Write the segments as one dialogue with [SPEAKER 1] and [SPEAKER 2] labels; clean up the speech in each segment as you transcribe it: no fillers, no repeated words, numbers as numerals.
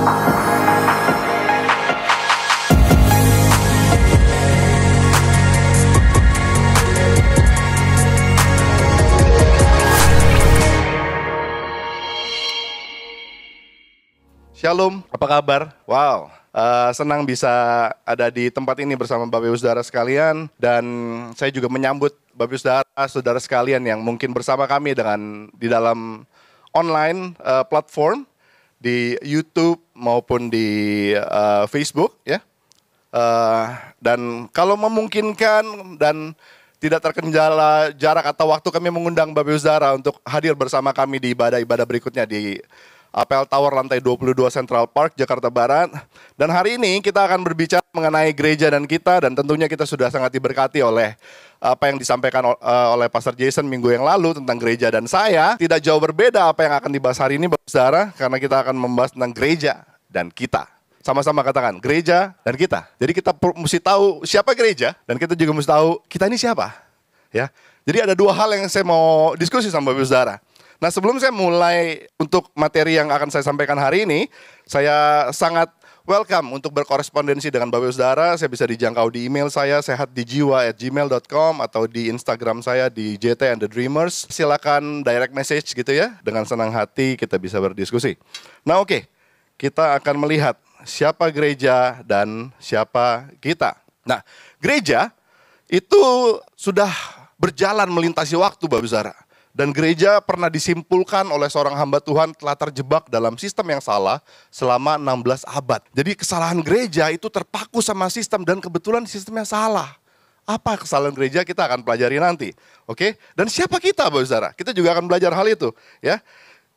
[SPEAKER 1] Shalom, apa kabar? Wow, senang bisa ada di tempat ini bersama Bapak Ibu Saudara sekalian. Dan saya juga menyambut Bapak Ibu Saudara sekalian yang mungkin bersama kami di dalam online platform, di YouTube maupun di Facebook, ya. Dan kalau memungkinkan dan tidak terkendala jarak atau waktu, kami mengundang Bapak Ibu Saudara untuk hadir bersama kami di ibadah-ibadah berikutnya di Apel Tower lantai 22 Central Park, Jakarta Barat. Dan hari ini kita akan berbicara mengenai gereja dan kita, dan tentunya kita sudah sangat diberkati oleh apa yang disampaikan oleh Pastor Jason minggu yang lalu tentang gereja. Dan saya tidak jauh berbeda apa yang akan dibahas hari ini, Bapak Saudara, karena kita akan membahas tentang gereja dan kita. Sama-sama katakan, gereja dan kita. Jadi kita mesti tahu siapa gereja, dan kita juga mesti tahu kita ini siapa. Ya. Jadi ada dua hal yang saya mau diskusi sama Bapak Saudara. Nah, sebelum saya mulai untuk materi yang akan saya sampaikan hari ini, saya sangat welcome untuk berkorespondensi dengan Bapak Ibu Saudara. Saya bisa dijangkau di email saya, sehatdijiwa@gmail.com, atau di Instagram saya di JT and the Dreamers. Silakan direct message gitu ya, dengan senang hati kita bisa berdiskusi. Nah, oke, kita akan melihat siapa gereja dan siapa kita. Nah, gereja itu sudah berjalan melintasi waktu, Bapak Ibu Saudara. Dan gereja pernah disimpulkan oleh seorang hamba Tuhan telah terjebak dalam sistem yang salah selama 16 abad. Jadi kesalahan gereja itu terpaku sama sistem, dan kebetulan sistemnya salah. Apa kesalahan gereja kita akan pelajari nanti. Oke? Dan siapa kita, Bapak Saudara? Kita juga akan belajar hal itu, ya.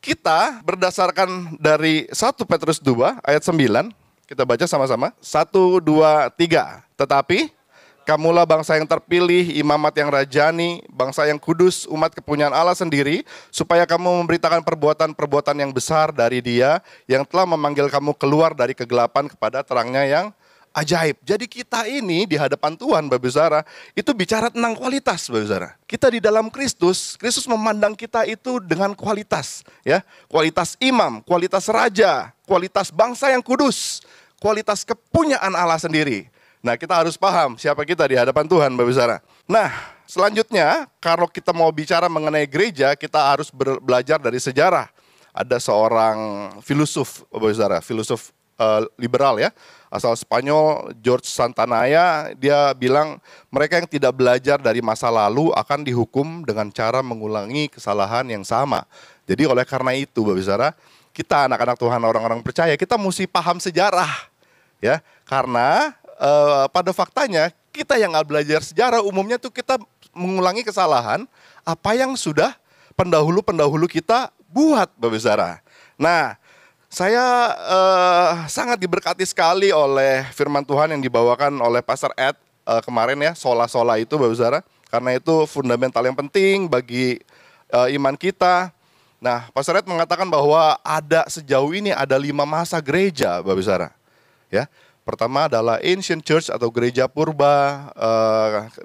[SPEAKER 1] Kita berdasarkan dari 1 Petrus 2 ayat 9, kita baca sama-sama. 1, 2, 3. Tetapi kamulah bangsa yang terpilih, imamat yang rajani, bangsa yang kudus, umat kepunyaan Allah sendiri, supaya kamu memberitakan perbuatan-perbuatan yang besar dari Dia yang telah memanggil kamu keluar dari kegelapan kepada terangnya yang ajaib. Jadi kita ini di hadapan Tuhan, Bapak Saudara, itu bicara tentang kualitas, Bapak Saudara. Kita di dalam Kristus, Kristus memandang kita itu dengan kualitas, ya. Kualitas imam, kualitas raja, kualitas bangsa yang kudus, kualitas kepunyaan Allah sendiri. Nah, kita harus paham siapa kita di hadapan Tuhan, Bapak Saudara. Nah, selanjutnya kalau kita mau bicara mengenai gereja, kita harus belajar dari sejarah. Ada seorang filosof, Bapak Saudara, filosof liberal ya, asal Spanyol, George Santayana. Dia bilang mereka yang tidak belajar dari masa lalu akan dihukum dengan cara mengulangi kesalahan yang sama. Jadi oleh karena itu, Bapak Saudara, kita anak-anak Tuhan, orang-orang percaya, kita mesti paham sejarah, ya, karena pada faktanya kita yang nggak belajar sejarah umumnya tuh kita mengulangi kesalahan apa yang sudah pendahulu-pendahulu kita buat, Bapak Saudara. Nah, saya sangat diberkati sekali oleh firman Tuhan yang dibawakan oleh Pastor Ed kemarin ya, sola-sola itu, Bapak Saudara, karena itu fundamental yang penting bagi iman kita. Nah, Pastor Ed mengatakan bahwa sejauh ini ada 5 masa gereja, Bapak Saudara, ya. Pertama adalah Ancient Church atau gereja purba,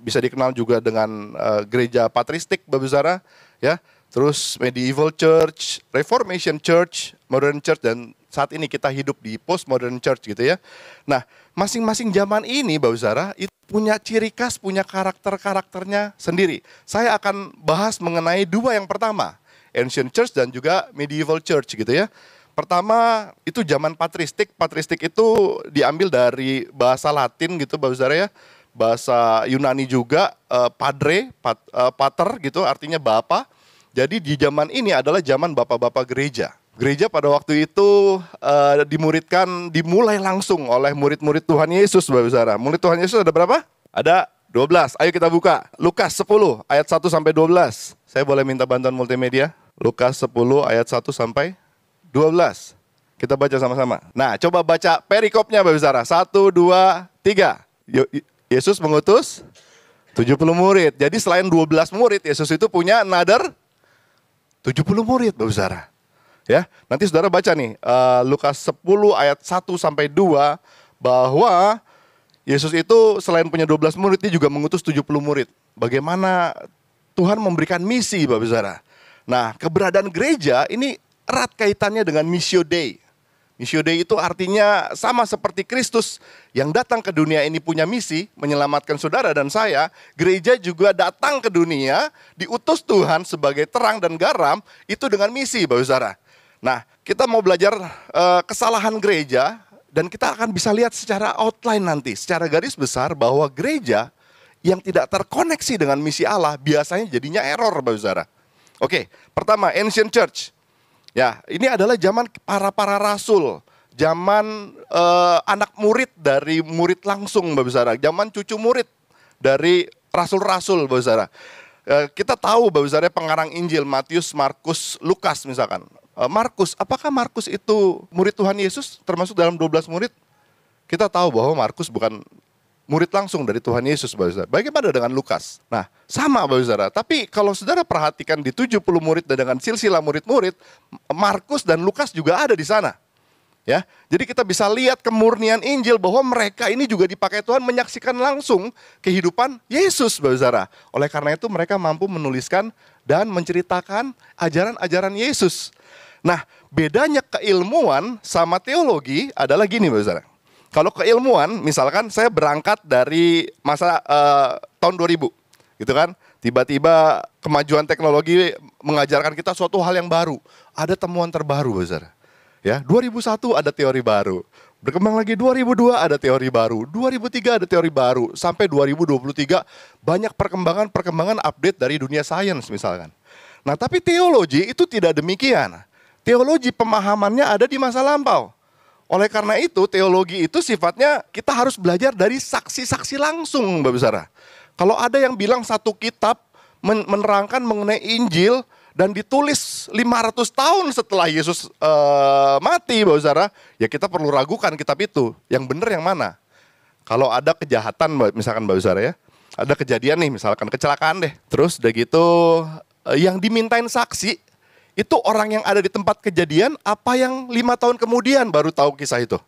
[SPEAKER 1] bisa dikenal juga dengan gereja patristik, Bapak Saudara, ya. Terus Medieval Church, Reformation Church, Modern Church, dan saat ini kita hidup di Postmodern Church gitu ya. Nah, masing-masing zaman ini, Bapak Saudara, itu punya ciri khas, punya karakternya sendiri. Saya akan bahas mengenai 2 yang pertama, Ancient Church dan juga Medieval Church gitu ya. Pertama itu zaman patristik. Patristik itu diambil dari bahasa Latin gitu, Bapak Saudara ya. Bahasa Yunani juga, pater gitu, artinya bapa. Jadi di zaman ini adalah zaman bapak-bapak gereja. Gereja pada waktu itu dimulai langsung oleh murid-murid Tuhan Yesus, Bapak Saudara. Murid Tuhan Yesus ada berapa? Ada 12. Ayo kita buka. Lukas 10 ayat 1 sampai 12. Saya boleh minta bantuan multimedia? Lukas 10 ayat 1 sampai 12. Kita baca sama-sama. Nah, coba baca perikopnya, Bapak Saudara. 1, 2, 3. Yesus mengutus 70 murid. Jadi selain 12 murid, Yesus itu punya another 70 murid, Bapak Saudara. Ya, nanti Saudara baca nih, Lukas 10 ayat 1 sampai 2, bahwa Yesus itu selain punya 12 murid, dia juga mengutus 70 murid. Bagaimana Tuhan memberikan misi, Bapak Saudara. Nah, keberadaan gereja ini erat kaitannya dengan Missio Dei. Missio Dei itu artinya sama seperti Kristus yang datang ke dunia ini punya misi menyelamatkan saudara dan saya. Gereja juga datang ke dunia, diutus Tuhan sebagai terang dan garam, itu dengan misi, Bapak Saudara. Nah, kita mau belajar kesalahan gereja dan kita akan bisa lihat secara outline nanti, secara garis besar bahwa gereja yang tidak terkoneksi dengan misi Allah biasanya jadinya error, Bapak Saudara. Oke, pertama ancient church. Ya, ini adalah zaman para rasul, zaman anak murid dari murid langsung, Bapak Saudara, zaman cucu murid dari rasul-rasul, Bapak Saudara. Kita tahu, Bapak Saudara, pengarang Injil Matius, Markus, Lukas misalkan. Markus, apakah Markus itu murid Tuhan Yesus termasuk dalam 12 murid? Kita tahu bahwa Markus bukan murid langsung dari Tuhan Yesus, Bapak Saudara. Bagaimana dengan Lukas? Nah, sama, Bapak Saudara. Tapi kalau saudara perhatikan di 70 murid dan dengan silsilah murid-murid, Markus dan Lukas juga ada di sana. Ya, jadi kita bisa lihat kemurnian Injil bahwa mereka ini juga dipakai Tuhan menyaksikan langsung kehidupan Yesus, Bapak Saudara. Oleh karena itu mereka mampu menuliskan dan menceritakan ajaran-ajaran Yesus. Nah, bedanya keilmuan sama teologi adalah gini, Bapak Saudara. Kalau keilmuan, misalkan saya berangkat dari masa tahun 2000, gitu kan. Tiba-tiba kemajuan teknologi mengajarkan kita suatu hal yang baru. Ada temuan terbaru, Bapak Saudara. Ya, 2001 ada teori baru. Berkembang lagi 2002 ada teori baru. 2003 ada teori baru. Sampai 2023 banyak perkembangan update dari dunia sains misalkan. Nah, tapi teologi itu tidak demikian. Teologi pemahamannya ada di masa lampau. Oleh karena itu, teologi itu sifatnya kita harus belajar dari saksi-saksi langsung, Bapak Saudara. Kalau ada yang bilang satu kitab menerangkan mengenai Injil dan ditulis 500 tahun setelah Yesus mati, Bapak Saudara, ya kita perlu ragukan kitab itu. Yang benar yang mana? Kalau ada kejahatan, misalkan Bapak Saudara ya, ada kejadian nih, misalkan kecelakaan deh. Terus udah gitu, yang dimintain saksi, itu orang yang ada di tempat kejadian, apa yang 5 tahun kemudian baru tahu kisah itu?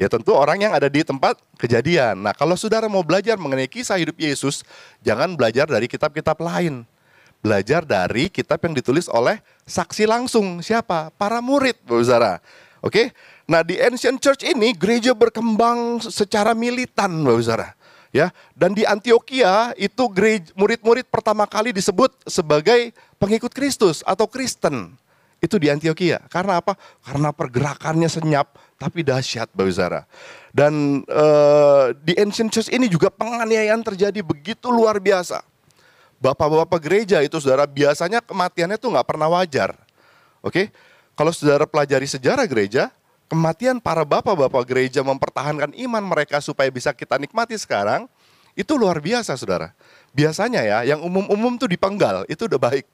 [SPEAKER 1] Ya tentu orang yang ada di tempat kejadian. Nah, kalau saudara mau belajar mengenai kisah hidup Yesus, jangan belajar dari kitab-kitab lain. Belajar dari kitab yang ditulis oleh saksi langsung. Siapa? Para murid, Bapak Saudara. Oke? Nah, di ancient church ini gereja berkembang secara militan, Bapak Saudara. Ya, dan di Antioquia itu murid-murid pertama kali disebut sebagai pengikut Kristus atau Kristen. Itu di Antioquia. Karena apa? Karena pergerakannya senyap tapi dahsyat, Bapak Saudara. Dan di ancient church ini juga penganiayaan terjadi begitu luar biasa. Bapak-bapak gereja itu, saudara, biasanya kematiannya tuh nggak pernah wajar. Oke? Kalau saudara pelajari sejarah gereja, kematian para bapak-bapak gereja mempertahankan iman mereka supaya bisa kita nikmati sekarang, itu luar biasa, saudara. Biasanya ya, yang umum-umum tuh dipenggal, itu udah baik.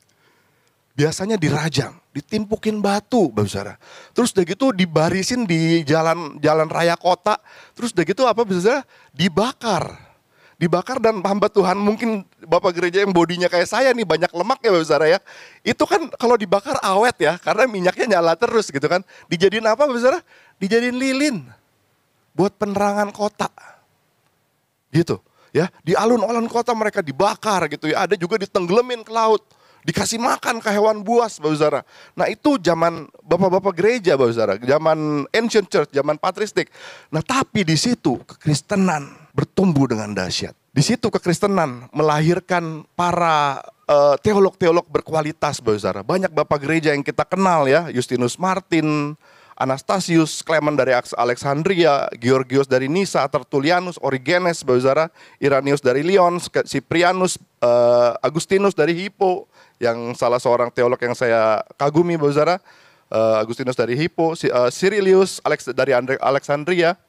[SPEAKER 1] Biasanya dirajam, ditimpukin batu, Bapak Saudara. Terus udah gitu dibarisin di jalan raya kota, terus udah gitu apa, Bapak Saudara? Dibakar dan hamba Tuhan, mungkin bapak gereja yang bodinya kayak saya nih, banyak lemak ya, Bapak Saudara ya. Itu kan kalau dibakar awet ya, karena minyaknya nyala terus gitu kan. Dijadiin apa, Bapak Saudara? Dijadiin lilin buat penerangan kota. Gitu ya, di alun-alun kota mereka dibakar gitu ya. Ada juga ditenggelamin ke laut, dikasih makan ke hewan buas, Bapak Saudara. Nah, itu zaman bapak-bapak gereja, Bapak Saudara, zaman ancient church, zaman patristik. Nah, tapi di situ kekristenan bertumbuh dengan dahsyat. Di situ kekristenan melahirkan para teolog-teolog berkualitas, Bapak Saudara. Banyak bapak gereja yang kita kenal ya, Justinus Martin, Anastasius, Clement dari Alexandria, Georgios dari Nisa, Tertullianus, Origenes, Bapak Saudara, Irenaeus dari Lyon, Cyprianus, Agustinus dari Hippo, yang salah seorang teolog yang saya kagumi, Bapak Saudara, Agustinus dari Hippo, Cyrilius dari Alexandria,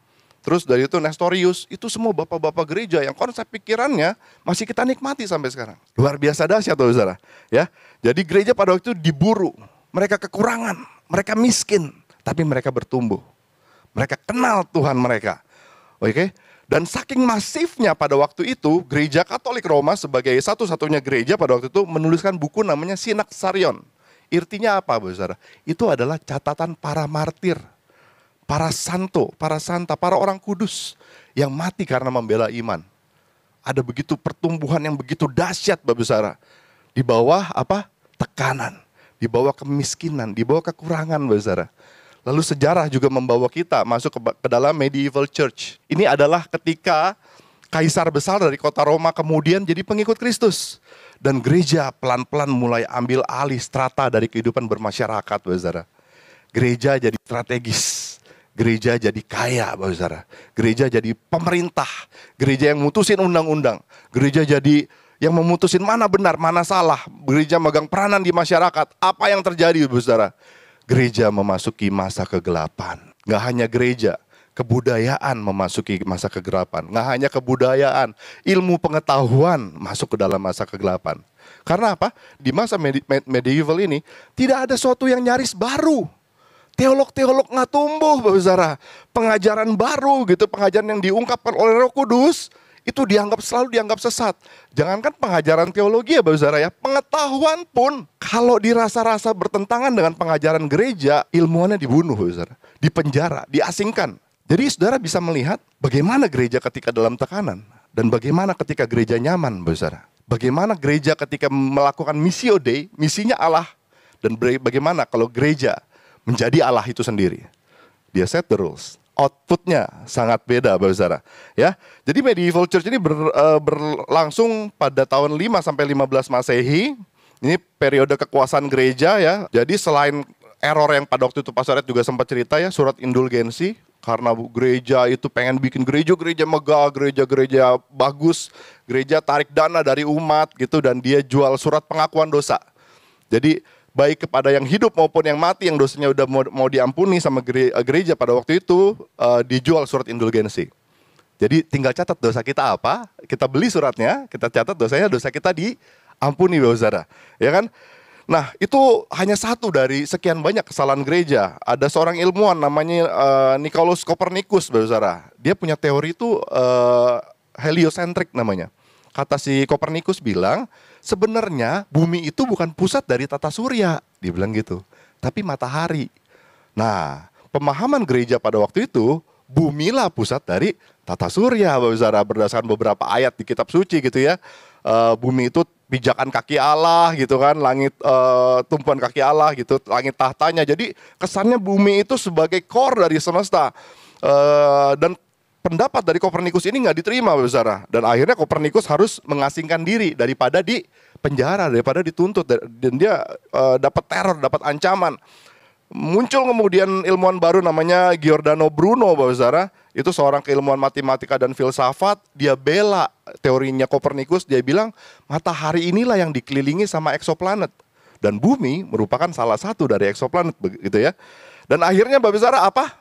[SPEAKER 1] terus dari itu Nestorius, itu semua bapak-bapak gereja yang konsep pikirannya masih kita nikmati sampai sekarang. Luar biasa dahsyat, Bapak Saudara. Ya, jadi gereja pada waktu itu diburu, mereka kekurangan, mereka miskin, tapi mereka bertumbuh. Mereka kenal Tuhan mereka. Oke? Dan saking masifnya pada waktu itu, gereja Katolik Roma sebagai satu-satunya gereja pada waktu itu menuliskan buku namanya Synaxarion. Artinya apa, Bapak Saudara? Itu adalah catatan para martir, para santo, para santa, para orang kudus yang mati karena membela iman. Ada begitu pertumbuhan yang begitu dahsyat, Bapak Saudara. Di bawah apa? Tekanan, di bawah kemiskinan, di bawah kekurangan, Bapak Saudara. Lalu sejarah juga membawa kita masuk ke dalam medieval church. Ini adalah ketika kaisar besar dari kota Roma kemudian jadi pengikut Kristus. Dan gereja pelan-pelan mulai ambil alih strata dari kehidupan bermasyarakat, saudara. Gereja jadi strategis. Gereja jadi kaya, saudara. Gereja jadi pemerintah. Gereja yang mutusin undang-undang. Gereja jadi yang memutusin mana benar, mana salah. Gereja megang peranan di masyarakat. Apa yang terjadi, saudara? Gereja memasuki masa kegelapan. Nggak hanya gereja, kebudayaan memasuki masa kegelapan. Nggak hanya kebudayaan, ilmu pengetahuan masuk ke dalam masa kegelapan. Karena apa? Di masa medieval ini, tidak ada sesuatu yang nyaris baru. Teolog-teolog nggak tumbuh, saudara. Pengajaran baru gitu, pengajaran yang diungkapkan oleh Roh Kudus, itu selalu dianggap sesat. Jangankan pengajaran teologi ya saudara ya, pengetahuan pun kalau dirasa-rasa bertentangan dengan pengajaran gereja, ilmuannya dibunuh saudara, dipenjara, diasingkan. Jadi saudara bisa melihat bagaimana gereja ketika dalam tekanan dan bagaimana ketika gereja nyaman saudara. Bagaimana gereja ketika melakukan missio Dei, misinya Allah, dan bagaimana kalau gereja menjadi Allah itu sendiri. Dia set the rules. Outputnya sangat beda, saudara. Ya, jadi medieval church ini berlangsung pada tahun 5 sampai 15 Masehi. Ini periode kekuasaan gereja ya. Jadi selain error yang pada waktu itu Pastor Ed juga sempat cerita ya, surat indulgensi, karena gereja itu pengen bikin gereja megah, gereja bagus, gereja tarik dana dari umat gitu, dan dia jual surat pengakuan dosa. Jadi baik kepada yang hidup maupun yang mati, yang dosanya udah mau diampuni sama gereja pada waktu itu, dijual surat indulgensi. Jadi tinggal catat dosa kita apa, kita beli suratnya, kita catat dosa kita diampuni, saudara. Ya kan? Nah, itu hanya satu dari sekian banyak kesalahan gereja. Ada seorang ilmuwan namanya Nicolaus Copernicus, saudara. Dia punya teori itu heliocentrik namanya. Kata si Copernicus bilang, sebenarnya bumi itu bukan pusat dari tata surya, dia bilang gitu, tapi matahari. Nah, pemahaman gereja pada waktu itu, bumilah pusat dari tata surya, saudara, berdasarkan beberapa ayat di kitab suci gitu ya. Bumi itu pijakan kaki Allah gitu kan, langit tumpuan kaki Allah gitu, langit tahtanya. Jadi kesannya bumi itu sebagai core dari semesta. Dan pendapat dari Kopernikus ini nggak diterima, saudara. Dan akhirnya Kopernikus harus mengasingkan diri daripada di penjara, daripada dituntut. Dan dia dapat teror, dapat ancaman. Muncul kemudian ilmuwan baru namanya Giordano Bruno, saudara. Itu seorang keilmuan matematika dan filsafat. Dia bela teorinya Kopernikus. Dia bilang matahari inilah yang dikelilingi sama eksoplanet. Dan bumi merupakan salah satu dari eksoplanet, begitu ya. Dan akhirnya, saudara, apa?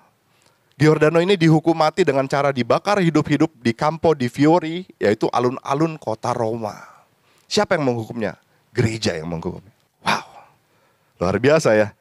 [SPEAKER 1] Giordano ini dihukum mati dengan cara dibakar hidup-hidup di Campo di Fiori, yaitu alun-alun kota Roma. Siapa yang menghukumnya? Gereja yang menghukumnya. Wow, luar biasa ya.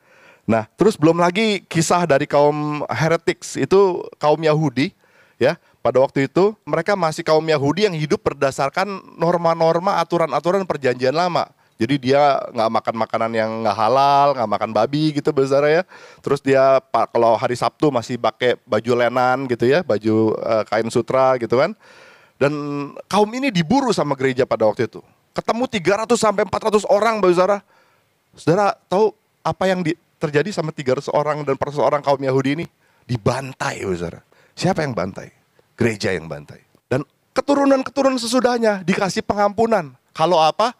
[SPEAKER 1] Nah, terus belum lagi kisah dari kaum heretics, itu kaum Yahudi. Ya, pada waktu itu mereka masih kaum Yahudi yang hidup berdasarkan norma-norma, aturan-aturan perjanjian lama. Jadi dia nggak makan makanan yang nggak halal, nggak makan babi gitu, saudara ya. Terus dia kalau hari Sabtu masih pakai baju lenan gitu ya, baju kain sutra gitu kan. Dan kaum ini diburu sama gereja pada waktu itu. Ketemu 300 sampai 400 orang, saudara. Saudara tahu apa yang terjadi sama 300 orang dan perseorang kaum Yahudi ini? Dibantai, saudara. Siapa yang bantai? Gereja yang bantai. Dan keturunan-keturunan sesudahnya dikasih pengampunan. Kalau apa?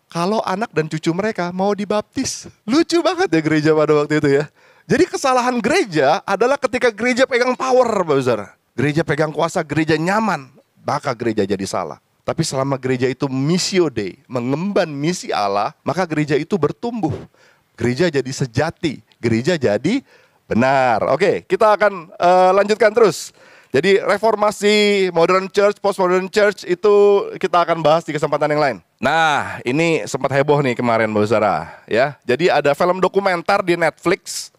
[SPEAKER 1] Kalau anak dan cucu mereka mau dibaptis. Lucu banget ya gereja pada waktu itu ya. Jadi kesalahan gereja adalah ketika gereja pegang power, saudara. Gereja pegang kuasa, gereja nyaman, maka gereja jadi salah. Tapi selama gereja itu missio Dei, mengemban misi Allah, maka gereja itu bertumbuh. Gereja jadi sejati, gereja jadi benar. Oke, kita akan lanjutkan terus. Jadi reformasi, modern church, postmodern church itu kita akan bahas di kesempatan yang lain. Nah, ini sempat heboh nih kemarin, saudara. Ya, jadi ada film dokumenter di Netflix,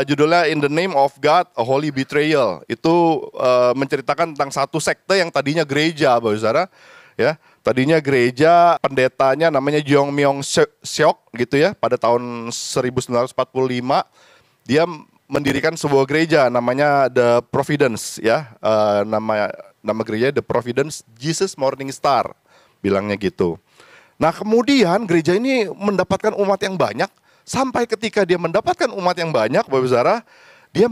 [SPEAKER 1] judulnya In the Name of God, A Holy Betrayal. Itu menceritakan tentang satu sekte yang tadinya gereja, saudara. Ya, tadinya gereja, pendetanya namanya Jeong Myung Seok gitu ya. Pada tahun 1945 dia mendirikan sebuah gereja namanya The Providence ya, nama gereja The Providence Jesus Morning Star, bilangnya gitu. Nah kemudian gereja ini mendapatkan umat yang banyak Sampai ketika dia mendapatkan umat yang banyak, Bapak Saudara, dia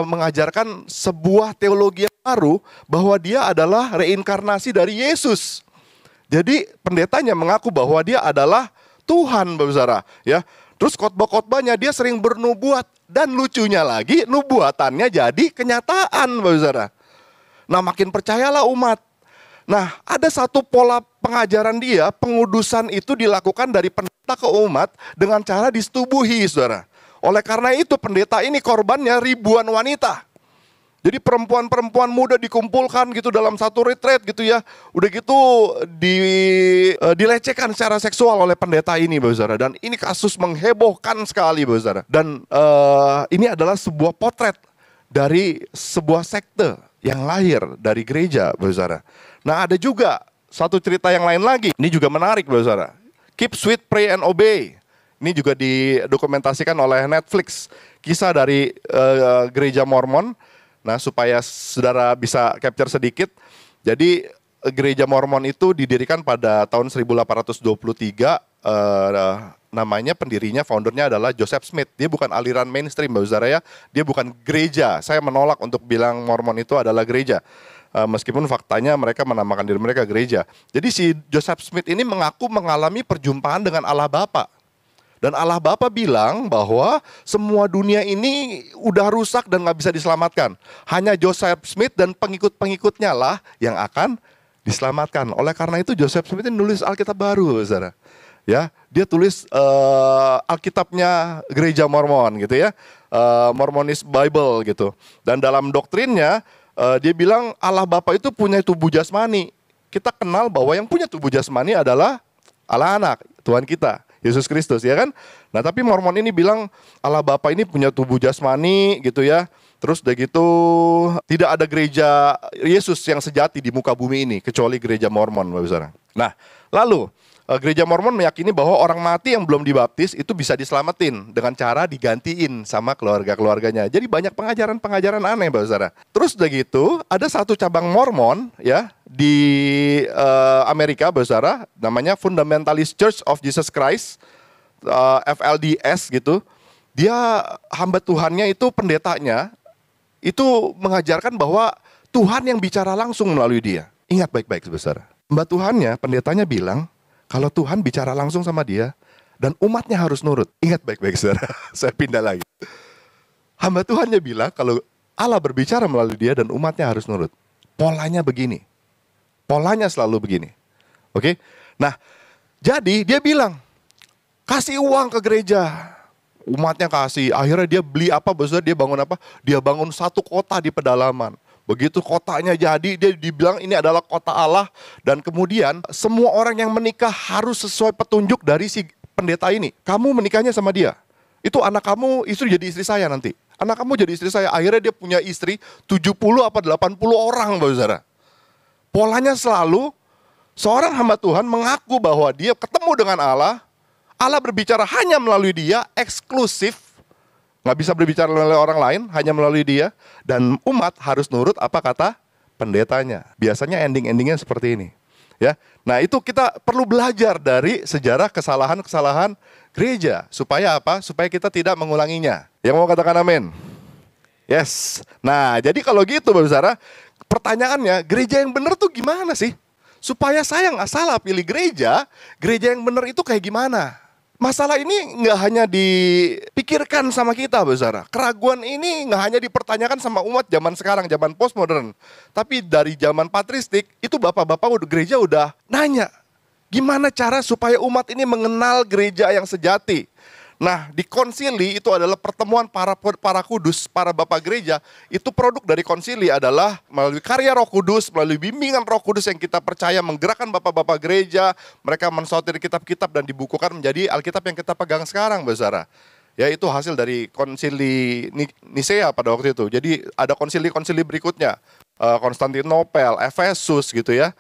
[SPEAKER 1] mengajarkan sebuah teologi yang baru bahwa dia adalah reinkarnasi dari Yesus. Jadi pendetanya mengaku bahwa dia adalah Tuhan, Bapak Saudara, ya. Terus khotbah-khotbahnya dia sering bernubuat, dan lucunya lagi nubuatannya jadi kenyataan, Bapak Saudara. Nah, makin percayalah umat. Nah, ada satu pola pengajaran dia, pengudusan itu dilakukan dari pendeta ke umat dengan cara disetubuhi, Saudara. Oleh karena itu pendeta ini korbannya ribuan wanita. Jadi perempuan-perempuan muda dikumpulkan gitu dalam satu retreat gitu ya. Udah gitu dilecehkan secara seksual oleh pendeta ini, Bapak Saudara. Dan ini kasus menghebohkan sekali, Bapak Saudara. Dan ini adalah sebuah potret dari sebuah sekte yang lahir dari gereja, Bapak Saudara. Nah, ada juga satu cerita yang lain lagi. Ini juga menarik, Bapak Saudara. Keep Sweet, Pray and Obey. Ini juga didokumentasikan oleh Netflix. Kisah dari gereja Mormon. Nah, supaya saudara bisa capture sedikit. Jadi gereja Mormon itu didirikan pada tahun 1823. Namanya pendirinya, foundernya adalah Joseph Smith. Dia bukan aliran mainstream, Bapak Saudara ya. Dia bukan gereja. Saya menolak untuk bilang Mormon itu adalah gereja. Meskipun faktanya mereka menamakan diri mereka gereja. Jadi si Joseph Smith ini mengaku mengalami perjumpaan dengan Allah Bapa. Dan Allah Bapa bilang bahwa semua dunia ini udah rusak dan gak bisa diselamatkan. Hanya Joseph Smith dan pengikut-pengikutnya lah yang akan diselamatkan. Oleh karena itu Joseph Smith ini nulis Alkitab baru, saudara. Ya, dia tulis Alkitabnya gereja Mormon gitu ya, Mormonis Bible gitu. Dan dalam doktrinnya dia bilang Allah Bapa itu punya tubuh jasmani. Kita kenal bahwa yang punya tubuh jasmani adalah Allah Anak, Tuhan kita, Yesus Kristus, ya kan? Nah, tapi Mormon ini bilang Allah Bapa ini punya tubuh jasmani gitu ya. Terus udah gitu tidak ada gereja Yesus yang sejati di muka bumi ini kecuali gereja Mormon, Bapak Saudara. Nah, lalu gereja Mormon meyakini bahwa orang mati yang belum dibaptis itu bisa diselamatin dengan cara digantiin sama keluarga-keluarganya. Jadi banyak pengajaran-pengajaran aneh, Bapak Saudara. Terus udah gitu ada satu cabang Mormon ya di Amerika, Bapak Saudara, namanya Fundamentalist Church of Jesus Christ, FLDS gitu. Dia hamba Tuhannya itu pendetanya itu mengajarkan bahwa Tuhan yang bicara langsung melalui dia. Ingat baik-baik, Saudara. Hamba Tuhannya, pendetanya bilang kalau Tuhan bicara langsung sama dia dan umatnya harus nurut. Ingat baik-baik, Saudara. Saya pindah lagi. Hamba Tuhannya bilang kalau Allah berbicara melalui dia dan umatnya harus nurut. Polanya begini. Polanya selalu begini. Oke? Nah, jadi dia bilang, kasih uang ke gereja. Umatnya kasih. Akhirnya dia beli apa? Maksudnya dia bangun apa? Dia bangun satu kota di pedalaman. Begitu kotanya jadi, dia dibilang ini adalah kota Allah. Dan kemudian semua orang yang menikah harus sesuai petunjuk dari si pendeta ini. Kamu menikahnya sama dia. Itu anak kamu, istri jadi istri saya nanti. Anak kamu jadi istri saya. Akhirnya dia punya istri 70 apa 80 orang, Bapak Saudara. Polanya selalu seorang hamba Tuhan mengaku bahwa dia ketemu dengan Allah. Allah berbicara hanya melalui dia, eksklusif. Nggak bisa berbicara melalui orang lain, hanya melalui dia. Dan umat harus nurut apa kata pendetanya. Biasanya ending-endingnya seperti ini. Ya, nah itu kita perlu belajar dari sejarah kesalahan-kesalahan gereja. Supaya apa? Supaya kita tidak mengulanginya. Yang mau katakan amin? Yes. Nah, jadi kalau gitu, Bapak Saudara, pertanyaannya, gereja yang benar tuh gimana sih? Supaya saya nggak salah pilih gereja yang benar itu kayak gimana? Masalah ini nggak hanya dipikirkan sama kita, Bapak Saudara. Keraguan ini nggak hanya dipertanyakan sama umat zaman sekarang, zaman postmodern. Tapi dari zaman patristik, itu bapak-bapak gereja udah nanya, gimana cara supaya umat ini mengenal gereja yang sejati? Nah, di konsili itu adalah pertemuan para kudus, para bapak gereja. Itu produk dari konsili adalah melalui karya Roh Kudus, melalui bimbingan Roh Kudus yang kita percaya menggerakkan bapak-bapak gereja. Mereka mensortir kitab-kitab dan dibukukan menjadi Alkitab yang kita pegang sekarang, Bapak Saudara. Ya, itu hasil dari konsili Nisea pada waktu itu. Jadi ada konsili-konsili berikutnya, Konstantinopel, Efesus gitu ya.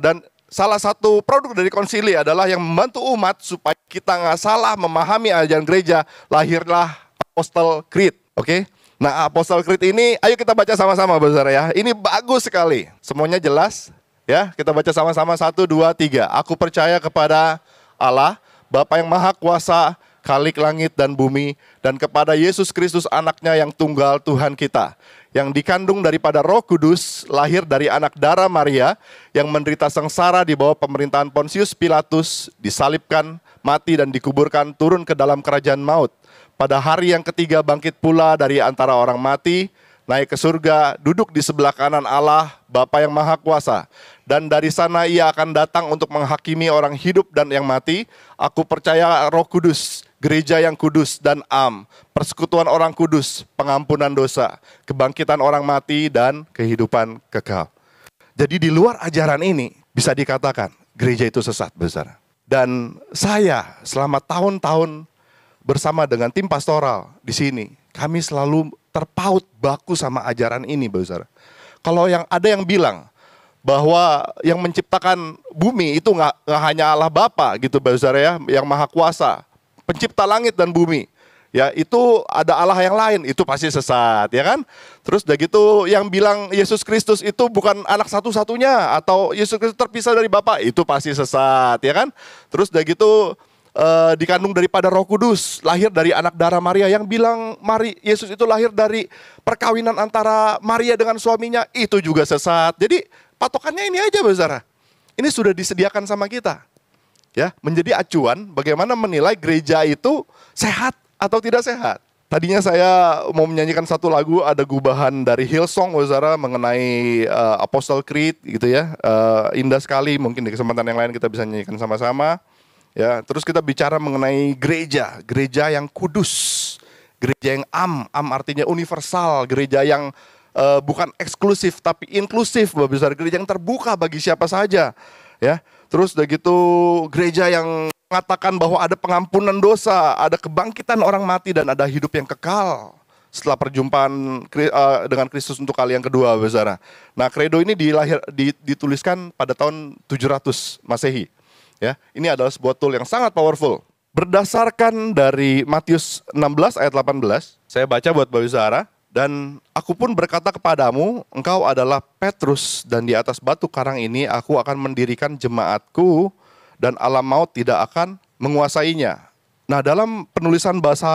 [SPEAKER 1] Dan salah satu produk dari konsili adalah yang membantu umat supaya kita nggak salah memahami ajaran gereja. Lahirlah Apostle Creed, oke? Nah, Apostle Creed ini, ayo kita baca sama-sama, Bapak Saudara ya. Ini bagus sekali, semuanya jelas, ya. Kita baca sama-sama 1, 2, 3. Aku percaya kepada Allah, Bapa yang Maha Kuasa, Khalik langit dan bumi, dan kepada Yesus Kristus anaknya yang tunggal Tuhan kita, yang dikandung daripada Roh Kudus, lahir dari anak darah Maria, yang menderita sengsara di bawah pemerintahan Pontius Pilatus, disalibkan, mati dan dikuburkan, turun ke dalam kerajaan maut. Pada hari yang ketiga bangkit pula dari antara orang mati, naik ke surga, duduk di sebelah kanan Allah, Bapa yang Maha Kuasa. Dan dari sana ia akan datang untuk menghakimi orang hidup dan yang mati. Aku percaya Roh Kudus, gereja yang kudus dan persekutuan orang kudus, pengampunan dosa, kebangkitan orang mati, dan kehidupan kekal. Jadi di luar ajaran ini bisa dikatakan gereja itu sesat, besar. Dan saya selama tahun-tahun bersama dengan tim pastoral di sini, kami selalu terpaut baku sama ajaran ini, besar. Kalau ada yang bilang bahwa yang menciptakan bumi itu nggak hanya Allah Bapa gitu, besar ya, yang Maha Kuasa, pencipta langit dan bumi. Ya, itu ada Allah yang lain, itu pasti sesat, ya kan? Terus udah gitu yang bilang Yesus Kristus itu bukan anak satu-satunya atau Yesus Kristus terpisah dari Bapa, itu pasti sesat, ya kan? Terus udah gitu dikandung daripada Roh Kudus, lahir dari anak darah Maria, yang bilang Yesus itu lahir dari perkawinan antara Maria dengan suaminya, itu juga sesat. Jadi patokannya ini aja, saudara. Ini sudah disediakan sama kita. Ya, menjadi acuan bagaimana menilai gereja itu sehat atau tidak sehat. Tadinya saya mau menyanyikan satu lagu, ada gubahan dari Hillsong, saudara, mengenai Apostle Creed gitu ya. Indah sekali, mungkin di kesempatan yang lain kita bisa nyanyikan sama-sama. Ya, terus kita bicara mengenai gereja yang kudus, gereja yang artinya universal, gereja yang bukan eksklusif tapi inklusif, Bapak besar, gereja yang terbuka bagi siapa saja, ya. Terus udah gitu gereja yang mengatakan bahwa ada pengampunan dosa, ada kebangkitan orang mati, dan ada hidup yang kekal setelah perjumpaan dengan Kristus untuk kali yang kedua, Bapak besar. Nah, kredo ini dituliskan pada tahun 700 Masehi. Ya, ini adalah sebuah tool yang sangat powerful. Berdasarkan dari Matius 16 ayat 18, saya baca buat Bapak Zahra. Dan aku pun berkata kepadamu, engkau adalah Petrus, dan di atas batu karang ini aku akan mendirikan jemaatku, dan alam maut tidak akan menguasainya. Nah, dalam penulisan bahasa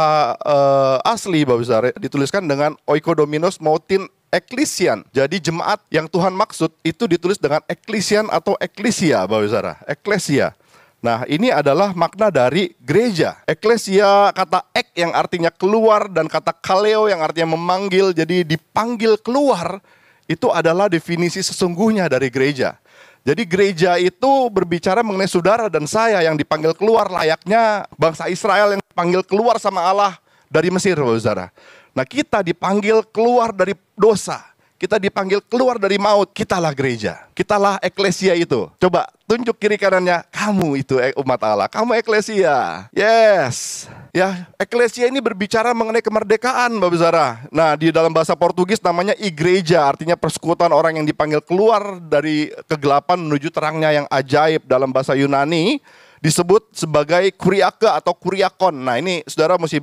[SPEAKER 1] asli, Bapak Zahra, dituliskan dengan oikodominos mautin Eklesian. Jadi jemaat yang Tuhan maksud itu ditulis dengan eklesian atau eklesia, Bapak Zahra, eklesia. Nah, ini adalah makna dari gereja. Eklesia, kata ek yang artinya keluar, dan kata kaleo yang artinya memanggil. Jadi dipanggil keluar, itu adalah definisi sesungguhnya dari gereja. Jadi gereja itu berbicara mengenai saudara dan saya yang dipanggil keluar, layaknya bangsa Israel yang dipanggil keluar sama Allah dari Mesir, Bapak Zahra. Nah, kita dipanggil keluar dari dosa, kita dipanggil keluar dari maut, kitalah gereja, kitalah eklesia itu. Coba tunjuk kiri kanannya, kamu itu umat Allah, kamu eklesia. Yes. Ya, eklesia ini berbicara mengenai kemerdekaan, Bapak Zahra. Nah, di dalam bahasa Portugis namanya igreja, artinya persekutuan orang yang dipanggil keluar dari kegelapan menuju terangnya yang ajaib. Dalam bahasa Yunani disebut sebagai kuriake atau kuriakon. Nah, ini saudara mesti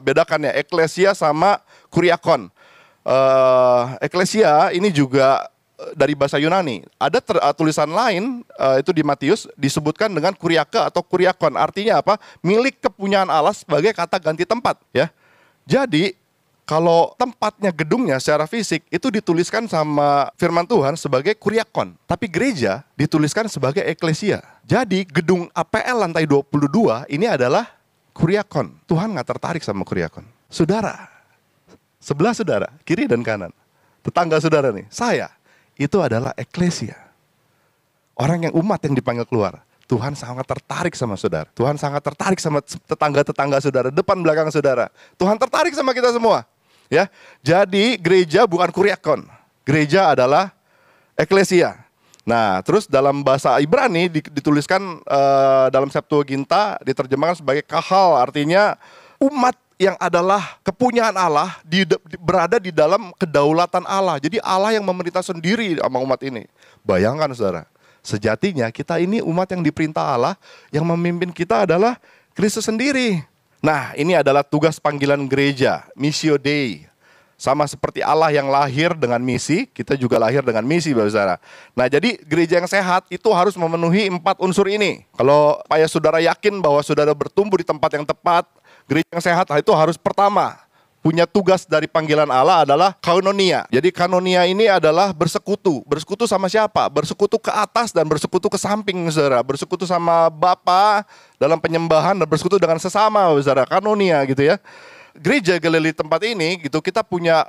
[SPEAKER 1] bedakan ya, eklesia sama kuriakon. Eklesia ini juga dari bahasa Yunani. Ada tulisan lain itu di Matius disebutkan dengan kuriake atau kuriakon. Artinya apa? Milik kepunyaan Allah sebagai kata ganti tempat, ya. Jadi kalau tempatnya, gedungnya secara fisik itu dituliskan sama firman Tuhan sebagai kuriakon, tapi gereja dituliskan sebagai eklesia. Jadi gedung APL lantai 22 ini adalah kuriakon. Tuhan nggak tertarik sama kuriakon. Saudara, sebelah saudara, kiri dan kanan, tetangga saudara nih, saya, itu adalah eklesia. Orang yang umat yang dipanggil keluar. Tuhan sangat tertarik sama saudara. Tuhan sangat tertarik sama tetangga-tetangga saudara, depan belakang saudara. Tuhan tertarik sama kita semua. Ya, jadi gereja bukan kuriakon. Gereja adalah eklesia. Nah, terus dalam bahasa Ibrani dituliskan dalam Septuaginta diterjemahkan sebagai kahal, artinya umat yang adalah kepunyaan Allah, berada di dalam kedaulatan Allah. Jadi Allah yang memerintah sendiri sama umat ini. Bayangkan saudara, sejatinya kita ini umat yang diperintah Allah, yang memimpin kita adalah Kristus sendiri. Nah, ini adalah tugas panggilan gereja, Missio Dei. Sama seperti Allah yang lahir dengan misi, kita juga lahir dengan misi, Bapak Saudara. Nah, jadi gereja yang sehat itu harus memenuhi 4 unsur ini. Kalau supaya saudara yakin bahwa saudara bertumbuh di tempat yang tepat, gereja yang sehat itu harus pertama punya tugas dari panggilan Allah adalah koinonia. Jadi koinonia ini adalah bersekutu. Bersekutu sama siapa? Bersekutu ke atas dan bersekutu ke samping, saudara. Bersekutu sama Bapa dalam penyembahan dan bersekutu dengan sesama, saudara. Koinonia gitu ya. Gereja Galilea tempat ini gitu kita punya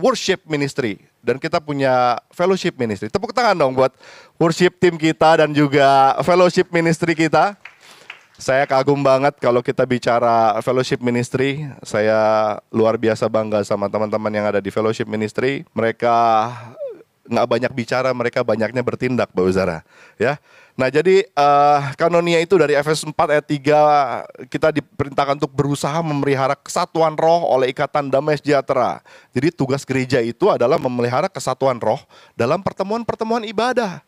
[SPEAKER 1] worship ministry dan kita punya fellowship ministry. Tepuk tangan dong buat worship team kita dan juga fellowship ministry kita. Saya kagum banget kalau kita bicara fellowship ministry. Saya luar biasa bangga sama teman-teman yang ada di fellowship ministry. Mereka nggak banyak bicara, mereka banyaknya bertindak, Bapak Saudara. Ya. Nah, jadi koinonia itu dari Efesus 4 ayat 3, kita diperintahkan untuk berusaha memelihara kesatuan roh oleh ikatan damai sejahtera. Jadi tugas gereja itu adalah memelihara kesatuan roh dalam pertemuan-pertemuan ibadah.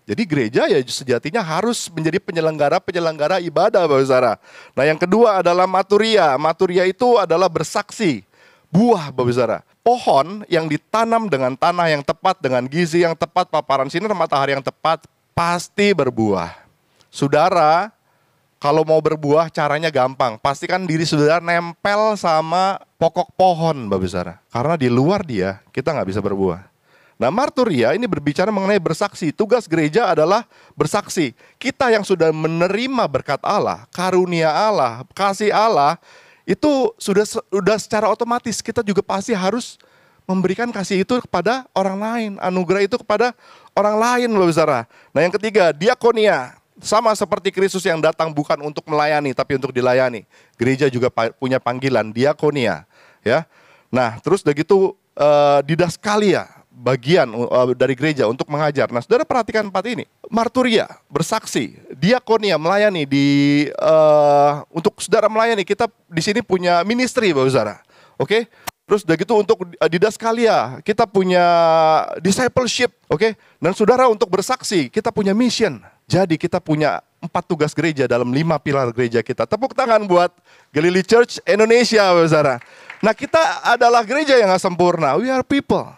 [SPEAKER 1] Jadi gereja ya sejatinya harus menjadi penyelenggara ibadah, Bapak Saudara. Nah, yang kedua adalah maturia. Maturia itu adalah bersaksi. Buah, Bapak Saudara. Pohon yang ditanam dengan tanah yang tepat, dengan gizi yang tepat, paparan sinar matahari yang tepat, pasti berbuah. Saudara, kalau mau berbuah caranya gampang. Pastikan diri saudara nempel sama pokok pohon, Bapak Saudara. Karena di luar dia, kita nggak bisa berbuah. Nah, marturia ini berbicara mengenai bersaksi. Tugas gereja adalah bersaksi. Kita yang sudah menerima berkat Allah, karunia Allah, kasih Allah, itu sudah secara otomatis kita juga pasti harus memberikan kasih itu kepada orang lain, anugerah itu kepada orang lain, Bapak Saudara. Nah, yang ketiga, diakonia. Sama seperti Kristus yang datang bukan untuk melayani tapi untuk dilayani. Gereja juga punya panggilan diakonia, ya. Nah, terus udah gitu didaskalia, bagian dari gereja untuk mengajar. Nah, saudara perhatikan 4 ini. Marturia, bersaksi, diakonia, melayani untuk saudara melayani. Kita di sini punya ministry, Bapak Saudara. Oke? Terus udah gitu untuk didaskalia, kita punya discipleship, oke? Dan saudara untuk bersaksi, kita punya mission. Jadi kita punya 4 tugas gereja dalam 5 pilar gereja kita. Tepuk tangan buat Galilea Church Indonesia, Bapak Saudara. Nah, kita adalah gereja yang gak sempurna. We are people.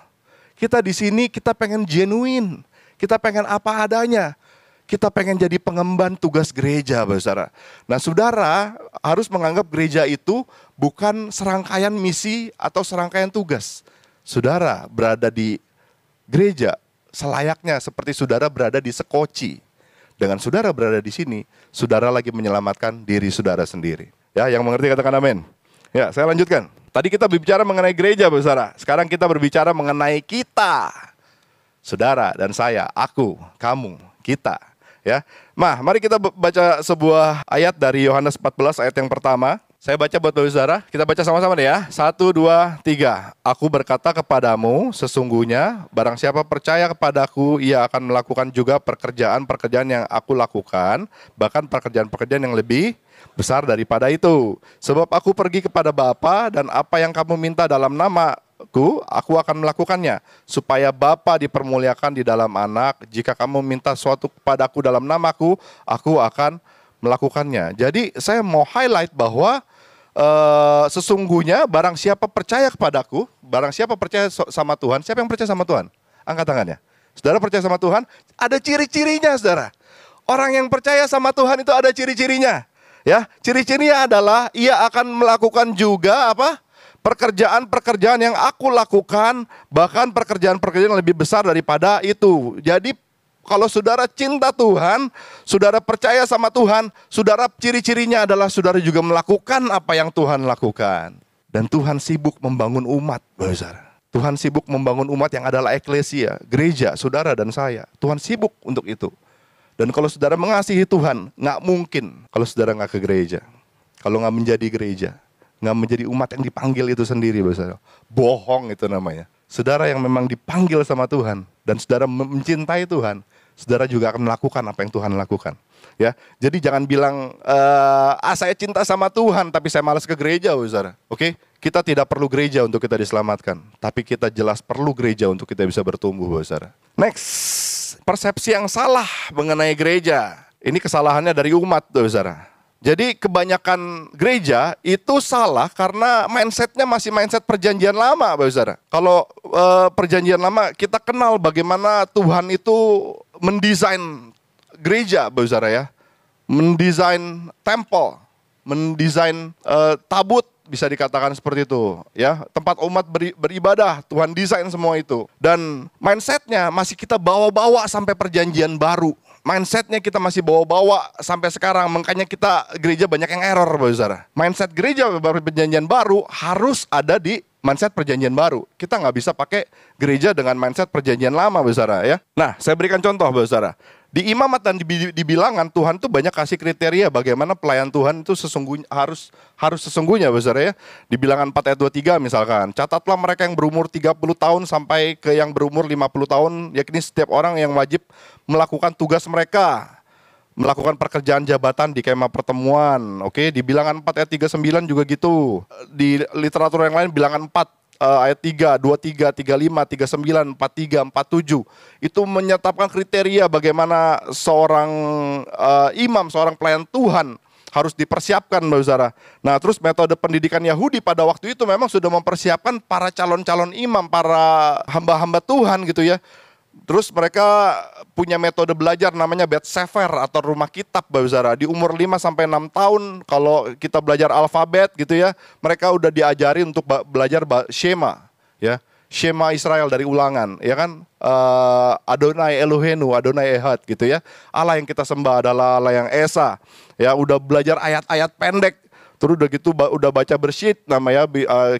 [SPEAKER 1] Kita di sini kita pengen genuine, kita pengen apa adanya. Kita pengen jadi pengemban tugas gereja, Bapak Saudara. Nah, saudara harus menganggap gereja itu bukan serangkaian misi atau serangkaian tugas. Saudara berada di gereja selayaknya seperti saudara berada di sekoci. Dengan saudara berada di sini, saudara lagi menyelamatkan diri saudara sendiri. Ya, yang mengerti katakan amin. Ya, saya lanjutkan. Tadi kita berbicara mengenai gereja, Bapak Saudara. Sekarang kita berbicara mengenai kita. Saudara dan saya, aku, kamu, kita. Ya, mari kita baca sebuah ayat dari Yohanes 14 ayat yang pertama. Saya baca buat Bapak Saudara, kita baca sama-sama deh ya. 1, 2, 3. Aku berkata kepadamu, sesungguhnya barang siapa percaya kepadaku, ia akan melakukan juga pekerjaan-pekerjaan yang aku lakukan, bahkan pekerjaan-pekerjaan yang lebih besar daripada itu. Sebab aku pergi kepada Bapa dan apa yang kamu minta dalam namaku, aku akan melakukannya, supaya Bapa dipermuliakan di dalam Anak. Jika kamu minta sesuatu kepadaku dalam namaku, aku akan melakukannya. Jadi saya mau highlight bahwa sesungguhnya barang siapa percaya kepadaku, barang siapa percaya sama Tuhan. Siapa yang percaya sama Tuhan? Angkat tangannya. Saudara percaya sama Tuhan? Ada ciri-cirinya, saudara. Orang yang percaya sama Tuhan itu ada ciri-cirinya. Ya, ciri-cirinya adalah ia akan melakukan juga apa? Pekerjaan-pekerjaan yang aku lakukan, bahkan pekerjaan-pekerjaan yang lebih besar daripada itu. Jadi kalau saudara cinta Tuhan, saudara percaya sama Tuhan, saudara ciri-cirinya adalah saudara juga melakukan apa yang Tuhan lakukan. Dan Tuhan sibuk membangun umat, saudara. Tuhan sibuk membangun umat yang adalah eklesia, gereja, saudara dan saya. Tuhan sibuk untuk itu. Dan kalau saudara mengasihi Tuhan, nggak mungkin kalau saudara nggak ke gereja. Kalau nggak menjadi gereja, nggak menjadi umat yang dipanggil itu sendiri, saudara. Bohong itu namanya. Saudara yang memang dipanggil sama Tuhan dan saudara mencintai Tuhan, saudara juga akan melakukan apa yang Tuhan lakukan. Ya, jadi jangan bilang saya cinta sama Tuhan tapi saya malas ke gereja, saudara. Oke, kita tidak perlu gereja untuk kita diselamatkan, tapi kita jelas perlu gereja untuk kita bisa bertumbuh, saudara. Next, persepsi yang salah mengenai gereja. Ini kesalahannya dari umat, saudara. Jadi kebanyakan gereja itu salah karena mindsetnya masih mindset perjanjian lama, Bapak Saudara. Kalau perjanjian lama kita kenal bagaimana Tuhan itu mendesain gereja, Bapak Saudara ya. Mendesain tempel, mendesain tabut, bisa dikatakan seperti itu ya. Tempat umat beribadah, Tuhan desain semua itu. Dan mindsetnya masih kita bawa-bawa sampai perjanjian baru. Mindsetnya kita masih bawa-bawa sampai sekarang. Makanya kita gereja banyak yang error, Bapak Saudara. Mindset gereja perjanjian baru harus ada di mindset perjanjian baru. Kita nggak bisa pakai gereja dengan mindset perjanjian lama, Bapak Saudara ya. Nah, saya berikan contoh, Bapak Saudara. Di imamat dan di bilangan, Tuhan tuh banyak kasih kriteria bagaimana pelayan Tuhan itu sesungguhnya harus sesungguhnya, Bapak Saudara ya. Di bilangan 4 ayat 23 misalkan, catatlah mereka yang berumur 30 tahun sampai ke yang berumur 50 tahun, yakni setiap orang yang wajib melakukan tugas mereka, melakukan pekerjaan jabatan di kemah pertemuan. Oke, di bilangan 4 ayat 39 juga gitu. Di literatur yang lain bilangan 4 ayat 3, 23, 35, 39, 43, 47 itu menyetapkan kriteria bagaimana seorang imam, seorang pelayan Tuhan harus dipersiapkan, Bapak Saudara. Nah, terus metode pendidikan Yahudi pada waktu itu memang sudah mempersiapkan para calon-calon imam, para hamba-hamba Tuhan gitu ya. Terus mereka punya metode belajar namanya Bet Sefer atau rumah kitab, Bapak Saudara. Di umur 5 sampai 6 tahun kalau kita belajar alfabet gitu ya, mereka udah diajari untuk belajar Shema ya. Shema Israel dari Ulangan, ya kan? Adonai Elohenu, Adonai Ehad gitu ya. Allah yang kita sembah adalah Allah yang Esa. Ya, udah belajar ayat-ayat pendek. Terus udah gitu udah baca Bersyit namanya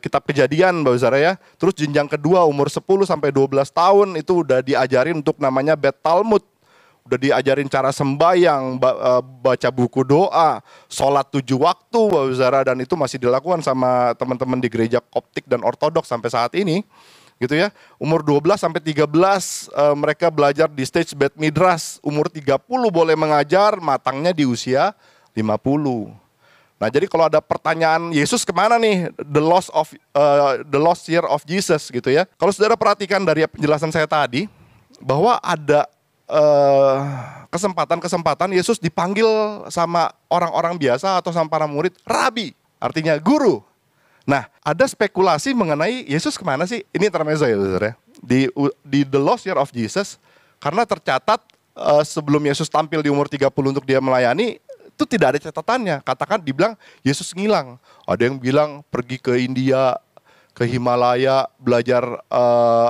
[SPEAKER 1] kitab Kejadian, Bapak Saudara ya. Terus jenjang kedua umur 10 sampai 12 tahun itu udah diajarin untuk namanya Bet Talmud. Udah diajarin cara sembahyang, baca buku doa, sholat 7 waktu, Bapak Saudara, dan itu masih dilakukan sama teman-teman di gereja Koptik dan Ortodoks sampai saat ini. Gitu ya. Umur 12 sampai 13 mereka belajar di stage Bet Midras. Umur 30 boleh mengajar, matangnya di usia 50. Nah, jadi kalau ada pertanyaan Yesus kemana nih, the lost year of Jesus gitu ya. Kalau saudara perhatikan dari penjelasan saya tadi, bahwa ada kesempatan Yesus dipanggil sama orang-orang biasa atau sama para murid, Rabi, artinya guru. Nah, ada spekulasi mengenai Yesus kemana sih? Ini intermezzo ya, saudara. Di the lost year of Jesus, karena tercatat sebelum Yesus tampil di umur 30 untuk dia melayani, itu tidak ada catatannya. Katakan dibilang Yesus ngilang. Ada yang bilang pergi ke India, ke Himalaya, belajar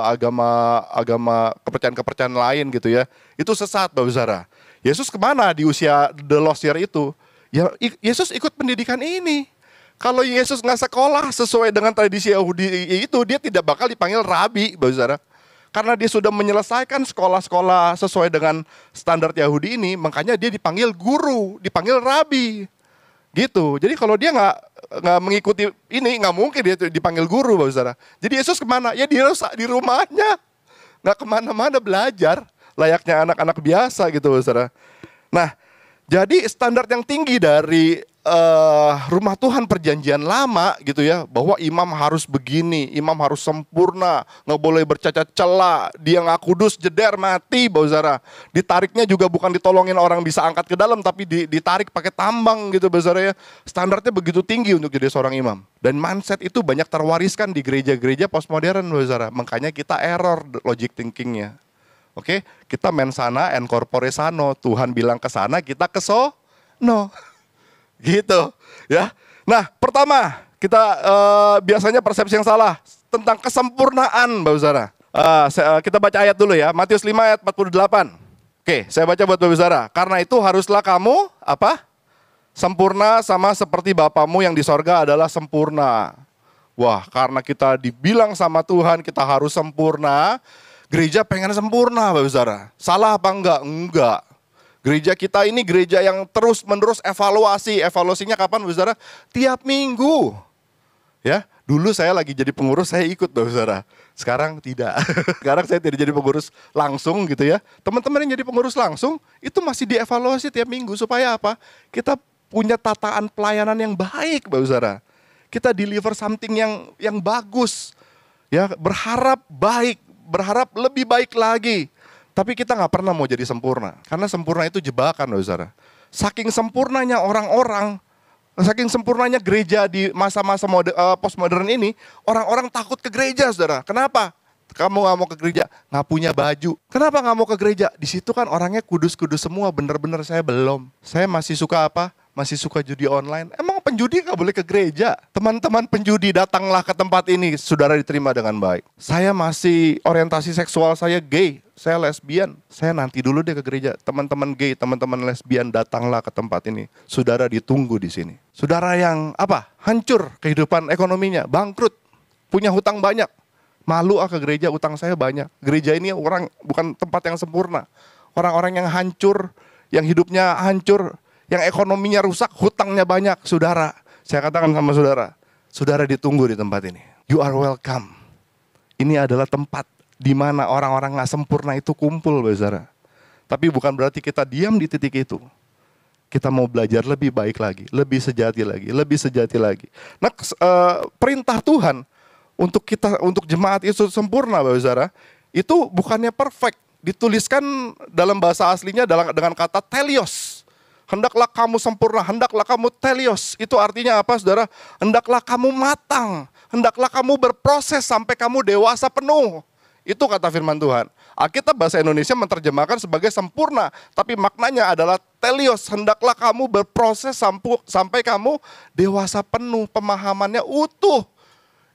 [SPEAKER 1] agama kepercayaan-kepercayaan lain gitu ya. Itu sesat, Bapak Saudara. Yesus kemana di usia the lost year itu? Ya, Yesus ikut pendidikan ini. Kalau Yesus nggak sekolah sesuai dengan tradisi Yahudi itu, dia tidak bakal dipanggil Rabi, Bapak Saudara. Karena dia sudah menyelesaikan sekolah-sekolah sesuai dengan standar Yahudi ini, makanya dia dipanggil guru, dipanggil rabi, gitu. Jadi kalau dia nggak mengikuti ini, nggak mungkin dia dipanggil guru, Bapak Saudara. Jadi Yesus kemana? Ya di rumahnya, nggak kemana-mana belajar, layaknya anak-anak biasa gitu, Bapak Saudara. Nah, jadi standar yang tinggi dari rumah Tuhan perjanjian lama gitu ya, bahwa imam harus begini, imam harus sempurna, nggak boleh bercacat celah, dia nggak kudus jeder mati, Bapak Saudara. Ditariknya juga bukan ditolongin orang bisa angkat ke dalam, tapi ditarik pakai tambang gitu, Bapak Saudara ya. Standarnya begitu tinggi untuk jadi seorang imam. Dan mindset itu banyak terwariskan di gereja-gereja postmodern, Bapak Saudara. Makanya kita error logic thinkingnya. Oke, kita mensana en corpore sano. Tuhan bilang ke sana, kita ke sono. Gitu ya. Nah, pertama kita biasanya persepsi yang salah tentang kesempurnaan, Bapak Saudara. Kita baca ayat dulu ya, Matius 5 ayat 48. Oke, saya baca buat Bapak Saudara. Karena itu haruslah kamu apa? Sempurna sama seperti Bapamu yang di sorga adalah sempurna. Wah, karena kita dibilang sama Tuhan kita harus sempurna, gereja pengen sempurna, Bapak Saudara. Salah apa enggak? Enggak. Gereja kita ini gereja yang terus-menerus evaluasi. Evaluasinya kapan, Bapak Saudara? Tiap minggu. Ya, dulu saya lagi jadi pengurus, saya ikut, Bapak Saudara. Sekarang tidak. Sekarang saya tidak jadi pengurus langsung gitu ya. Teman-teman yang jadi pengurus langsung, itu masih dievaluasi tiap minggu. Supaya apa? Kita punya tataan pelayanan yang baik, Bapak Saudara. Kita deliver something yang bagus. Ya, berharap baik, berharap lebih baik lagi. Tapi kita nggak pernah mau jadi sempurna. Karena sempurna itu jebakan, Bapak Saudara. Saking sempurnanya orang-orang, Saking sempurnanya gereja di masa-masa postmodern ini, orang-orang takut ke gereja, saudara. Kenapa? Kamu nggak mau ke gereja, nggak punya baju. Kenapa nggak mau ke gereja? Di situ kan orangnya kudus-kudus semua, bener-bener saya belum. Saya masih suka apa? Masih suka judi online. Emang penjudi nggak boleh ke gereja? Teman-teman penjudi datanglah ke tempat ini, saudara diterima dengan baik. Saya masih orientasi seksual saya gay, saya lesbian. Saya nanti dulu deh ke gereja. Teman-teman gay, teman-teman lesbian datanglah ke tempat ini. Saudara ditunggu di sini. Saudara yang apa? Hancur kehidupan ekonominya, bangkrut, punya hutang banyak. Malu ke gereja, utang saya banyak. Gereja ini orang bukan tempat yang sempurna. Orang-orang yang hancur, yang hidupnya hancur, yang ekonominya rusak, hutangnya banyak. Saudara, saya katakan sama saudara, saudara ditunggu di tempat ini. You are welcome. Ini adalah tempat di mana orang-orang gak sempurna itu kumpul, saudara. Tapi bukan berarti kita diam di titik itu. Kita mau belajar lebih baik lagi, lebih sejati lagi, lebih sejati lagi. Nah, perintah Tuhan untuk kita, untuk jemaat itu sempurna, Bapak Saudara, itu bukannya perfect. Dituliskan dalam bahasa aslinya dengan kata telios. Hendaklah kamu sempurna, hendaklah kamu telios. Itu artinya apa, saudara? Hendaklah kamu matang, hendaklah kamu berproses sampai kamu dewasa penuh. Itu kata firman Tuhan. Alkitab bahasa Indonesia menerjemahkan sebagai sempurna, tapi maknanya adalah telios. Hendaklah kamu berproses sampai kamu dewasa penuh, pemahamannya utuh.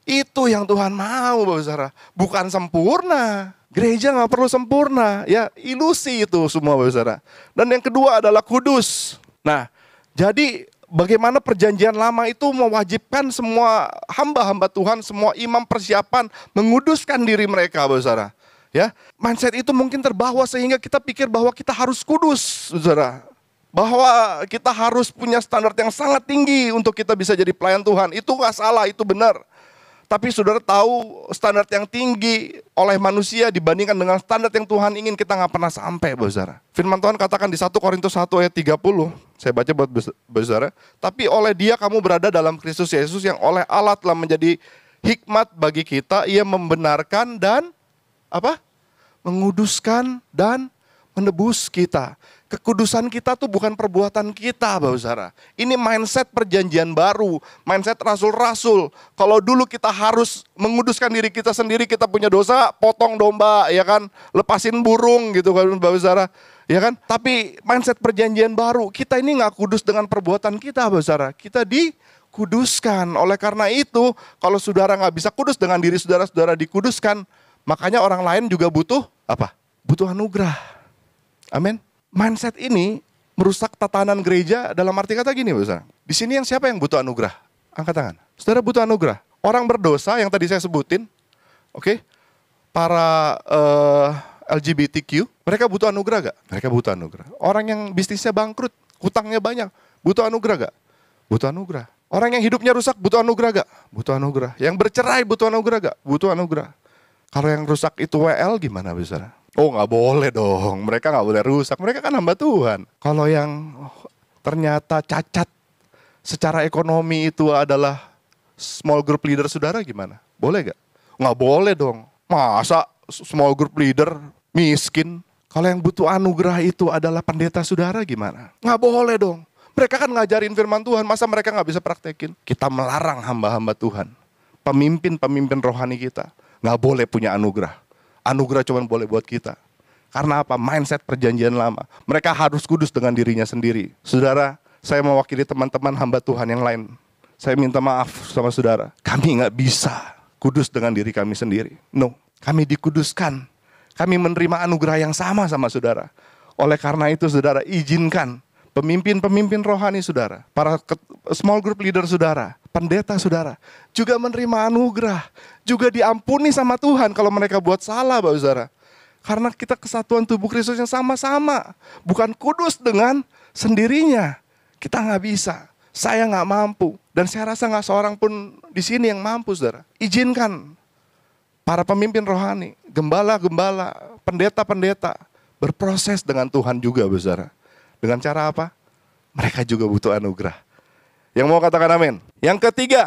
[SPEAKER 1] Itu yang Tuhan mau, Bapak Saudara. Bukan sempurna. Gereja gak perlu sempurna. Ya, ilusi itu semua, Bapak Saudara. Dan yang kedua adalah kudus. Nah, jadi bagaimana perjanjian lama itu mewajibkan semua hamba-hamba Tuhan, semua imam persiapan menguduskan diri mereka, Bapak Saudara. Ya, mindset itu mungkin terbawa sehingga kita pikir bahwa kita harus kudus, Saudara. Bahwa kita harus punya standar yang sangat tinggi untuk kita bisa jadi pelayan Tuhan. Itu gak salah, itu benar. Tapi saudara tahu standar yang tinggi oleh manusia dibandingkan dengan standar yang Tuhan ingin, kita gak pernah sampai, Bapak Saudara. Firman Tuhan katakan di 1 Korintus 1 ayat 30, saya baca buat Bapak Saudara. Tapi oleh Dia kamu berada dalam Kristus Yesus yang oleh Allah telah menjadi hikmat bagi kita. Ia membenarkan dan apa? Menguduskan dan menebus kita. Kekudusan kita tuh bukan perbuatan kita, Bapak Saudara. Ini mindset perjanjian baru, mindset rasul-rasul. Kalau dulu kita harus menguduskan diri kita sendiri, kita punya dosa, potong domba, ya kan, lepasin burung gitu kan, Bapak Saudara, ya kan. Tapi mindset perjanjian baru, kita ini nggak kudus dengan perbuatan kita, Bapak Saudara. Kita dikuduskan. Oleh karena itu, kalau saudara nggak bisa kudus dengan diri saudara, saudara dikuduskan, makanya orang lain juga butuh apa? Butuh anugerah. Amin. Mindset ini merusak tatanan gereja dalam arti kata gini, Bapak Saudara. Di sini siapa yang butuh anugerah? Angkat tangan. Saudara butuh anugerah. Orang berdosa yang tadi saya sebutin, oke? Para LGBTQ, mereka butuh anugerah gak? Mereka butuh anugerah. Orang yang bisnisnya bangkrut, hutangnya banyak, butuh anugerah gak? Butuh anugerah. Orang yang hidupnya rusak, butuh anugerah gak? Butuh anugerah. Yang bercerai, butuh anugerah gak? Butuh anugerah. Kalau yang rusak itu WL gimana, Bapak Saudara? Oh gak boleh dong, mereka gak boleh rusak, mereka kan hamba Tuhan. Kalau yang ternyata cacat secara ekonomi itu adalah small group leader saudara gimana? Boleh gak? Gak boleh dong, masa small group leader miskin? Kalau yang butuh anugerah itu adalah pendeta saudara gimana? Gak boleh dong, mereka kan ngajarin firman Tuhan, masa mereka gak bisa praktekin? Kita melarang hamba-hamba Tuhan, pemimpin-pemimpin rohani kita, gak boleh punya anugerah. Anugerah cuma boleh buat kita. Karena apa? Mindset perjanjian lama. Mereka harus kudus dengan dirinya sendiri. Saudara, saya mewakili teman-teman hamba Tuhan yang lain. Saya minta maaf sama saudara. Kami gak bisa kudus dengan diri kami sendiri. No, kami dikuduskan. Kami menerima anugerah yang sama saudara. Oleh karena itu saudara, izinkan pemimpin-pemimpin rohani saudara, para small group leader saudara, pendeta saudara, juga menerima anugerah, juga diampuni sama Tuhan kalau mereka buat salah, Bapak Saudara. Karena kita kesatuan tubuh Kristus yang sama-sama, bukan kudus dengan sendirinya. Kita nggak bisa, saya nggak mampu, dan saya rasa nggak seorang pun di sini yang mampu, saudara. Izinkan para pemimpin rohani, gembala-gembala, pendeta-pendeta berproses dengan Tuhan juga, Bapak Saudara. Dengan cara apa? Mereka juga butuh anugerah. Yang mau katakan amin. Yang ketiga,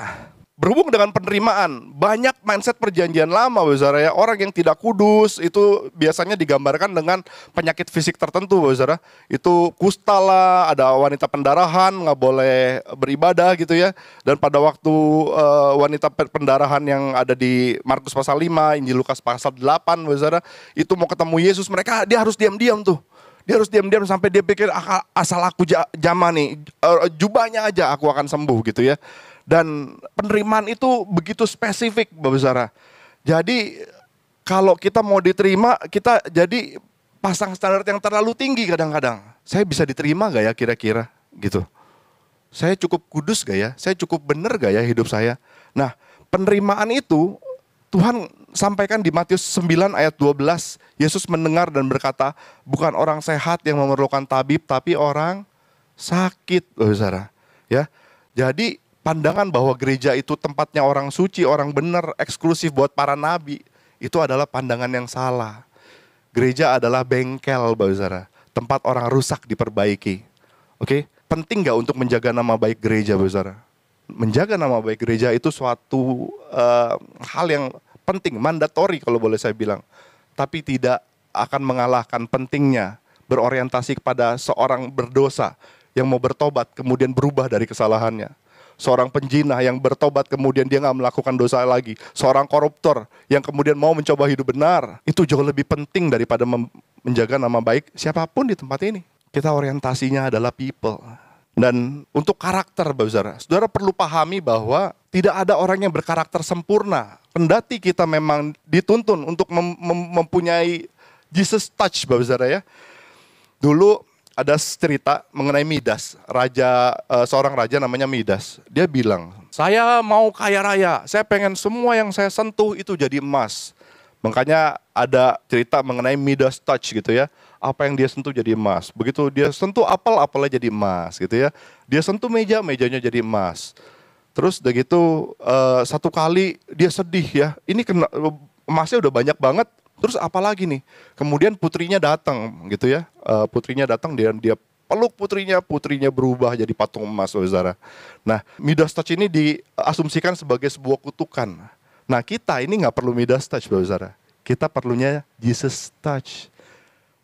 [SPEAKER 1] Berhubung dengan penerimaan, banyak mindset perjanjian lama, saudara ya. Orang yang tidak kudus itu biasanya digambarkan dengan penyakit fisik tertentu, saudara. Itu kusta lah, ada wanita pendarahan, nggak boleh beribadah gitu ya. Dan pada waktu wanita pendarahan yang ada di Markus pasal 5, Injil Lukas pasal 8, saudara, itu mau ketemu Yesus, dia harus diam-diam tuh. Dia harus diam-diam sampai dia pikir asal aku jamah nih, jubahnya aja aku akan sembuh gitu ya. Dan penerimaan itu begitu spesifik, Bapak Saudara. Jadi kalau kita mau diterima, kita jadi pasang standar yang terlalu tinggi kadang-kadang. Saya bisa diterima gak ya kira-kira gitu. Saya cukup kudus gak ya? Saya cukup benar gak ya hidup saya? Nah, penerimaan itu Tuhan sampaikan di Matius 9 ayat 12. Yesus mendengar dan berkata, bukan orang sehat yang memerlukan tabib, tapi orang sakit, Bapak Saudara. Ya, jadi pandangan bahwa gereja itu tempatnya orang suci, orang benar, eksklusif buat para nabi, itu adalah pandangan yang salah. Gereja adalah bengkel, Bapak Saudara, tempat orang rusak diperbaiki. Oke, penting nggak untuk menjaga nama baik gereja, Bapak Saudara? Menjaga nama baik gereja itu suatu hal yang penting, mandatori kalau boleh saya bilang. Tapi tidak akan mengalahkan pentingnya berorientasi kepada seorang berdosa yang mau bertobat kemudian berubah dari kesalahannya. Seorang penjinah yang bertobat kemudian dia nggak melakukan dosa lagi. Seorang koruptor yang kemudian mau mencoba hidup benar. Itu jauh lebih penting daripada menjaga nama baik siapapun di tempat ini. Kita orientasinya adalah people. Dan untuk karakter, Bapak Saudara, saudara perlu pahami bahwa tidak ada orang yang berkarakter sempurna. Kendati kita memang dituntun untuk mempunyai Jesus touch, Bapak Saudara ya. Dulu ada cerita mengenai Midas, seorang raja namanya Midas. Dia bilang, saya mau kaya raya, saya pengen semua yang saya sentuh itu jadi emas. Makanya ada cerita mengenai Midas touch gitu ya. Apa yang dia sentuh jadi emas. Begitu dia sentuh apel, apelnya jadi emas gitu ya. Dia sentuh meja, mejanya jadi emas. Terus udah gitu satu kali dia sedih ya. Ini emasnya udah banyak banget. Terus apa lagi nih? Kemudian putrinya datang gitu ya. Putrinya datang dan dia peluk putrinya berubah jadi patung emas, saudara. Nah, Midas touch ini diasumsikan sebagai sebuah kutukan. Nah, kita ini nggak perlu Midas touch, saudara. Kita perlunya Jesus touch.